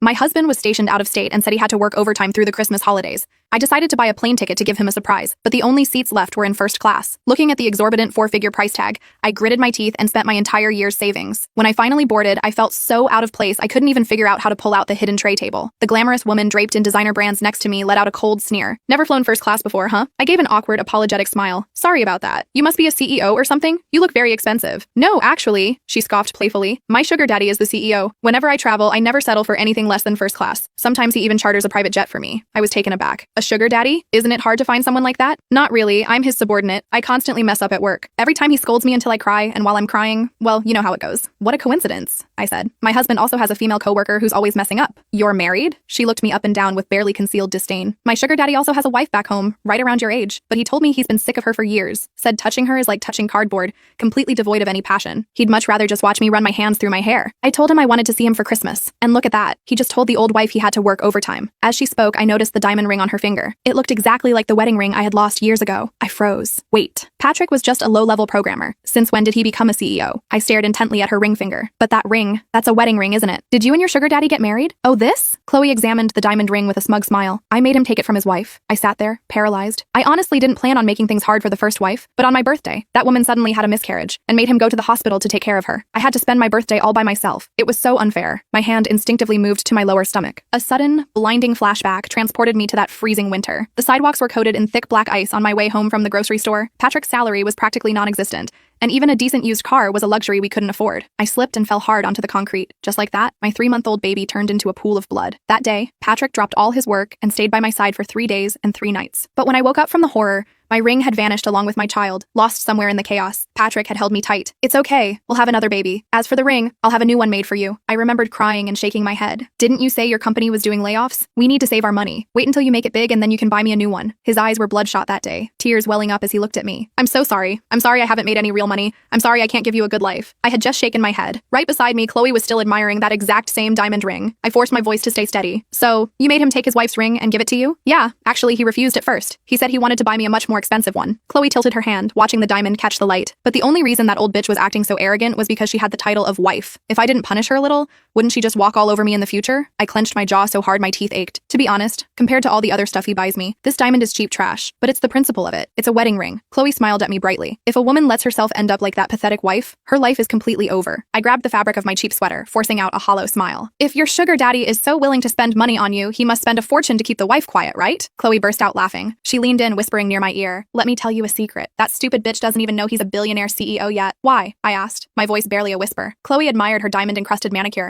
My husband was stationed out of state and said he had to work overtime through the Christmas holidays. I decided to buy a plane ticket to give him a surprise, but the only seats left were in first class. Looking at the exorbitant four-figure price tag, I gritted my teeth and spent my entire year's savings. When I finally boarded, I felt so out of place I couldn't even figure out how to pull out the hidden tray table. The glamorous woman draped in designer brands next to me let out a cold sneer. Never flown first class before, huh? I gave an awkward, apologetic smile. Sorry about that. You must be a CEO or something? You look very expensive. No, actually, she scoffed playfully. My sugar daddy is the CEO. Whenever I travel, I never settle for anything less than first class. Sometimes he even charters a private jet for me. I was taken aback. A sugar daddy? Isn't it hard to find someone like that? Not really. I'm his subordinate. I constantly mess up at work. Every time he scolds me until I cry, and while I'm crying, well, you know how it goes. What a coincidence, I said. My husband also has a female coworker who's always messing up. You're married? She looked me up and down with barely concealed disdain. My sugar daddy also has a wife back home, right around your age, but he told me he's been sick of her for years. Said touching her is like touching cardboard, completely devoid of any passion. He'd much rather just watch me run my hands through my hair. I told him I wanted to see him for Christmas. And look at that. He just told the old wife he had to work overtime. As she spoke, I noticed the diamond ring on her finger. It looked exactly like the wedding ring I had lost years ago. I froze. Wait, Patrick was just a low-level programmer. Since when did he become a CEO? I stared intently at her ring finger. But that ring, that's a wedding ring, isn't it? Did you and your sugar daddy get married? Oh, this? Chloe examined the diamond ring with a smug smile. I made him take it from his wife. I sat there, paralyzed. I honestly didn't plan on making things hard for the first wife, but on my birthday, that woman suddenly had a miscarriage and made him go to the hospital to take care of her. I had to spend my birthday all by myself. It was so unfair. My hand instinctively moved to my lower stomach. A sudden, blinding flashback transported me to that freezing winter. The sidewalks were coated in thick black ice on my way home from the grocery store. Patrick's salary was practically non-existent, and even a decent used car was a luxury we couldn't afford. I slipped and fell hard onto the concrete. Just like that, my 3-month-old baby turned into a pool of blood. That day, Patrick dropped all his work and stayed by my side for 3 days and 3 nights. But when I woke up from the horror, my ring had vanished along with my child, lost somewhere in the chaos. Patrick had held me tight. It's okay, we'll have another baby. As for the ring, I'll have a new one made for you. I remembered crying and shaking my head. Didn't you say your company was doing layoffs? We need to save our money. Wait until you make it big and then you can buy me a new one. His eyes were bloodshot that day, tears welling up as he looked at me. I'm so sorry. I'm sorry I haven't made any real money. I'm sorry I can't give you a good life. I had just shaken my head. Right beside me, Chloe was still admiring that exact same diamond ring. I forced my voice to stay steady. So, you made him take his wife's ring and give it to you? Yeah, actually he refused at first. He said he wanted to buy me a much more expensive one. Chloe tilted her hand, watching the diamond catch the light. But the only reason that old bitch was acting so arrogant was because she had the title of wife. If I didn't punish her a little, wouldn't she just walk all over me in the future? I clenched my jaw so hard my teeth ached. To be honest, compared to all the other stuff he buys me, this diamond is cheap trash. But it's the principle of it. It's a wedding ring. Chloe smiled at me brightly. If a woman lets herself end up like that pathetic wife, her life is completely over. I grabbed the fabric of my cheap sweater, forcing out a hollow smile. If your sugar daddy is so willing to spend money on you, he must spend a fortune to keep the wife quiet, right? Chloe burst out laughing. She leaned in, whispering near my ear, "Let me tell you a secret. That stupid bitch doesn't even know he's a billionaire CEO yet." Why? I asked, my voice barely a whisper. Chloe admired her diamond-encrusted manicure.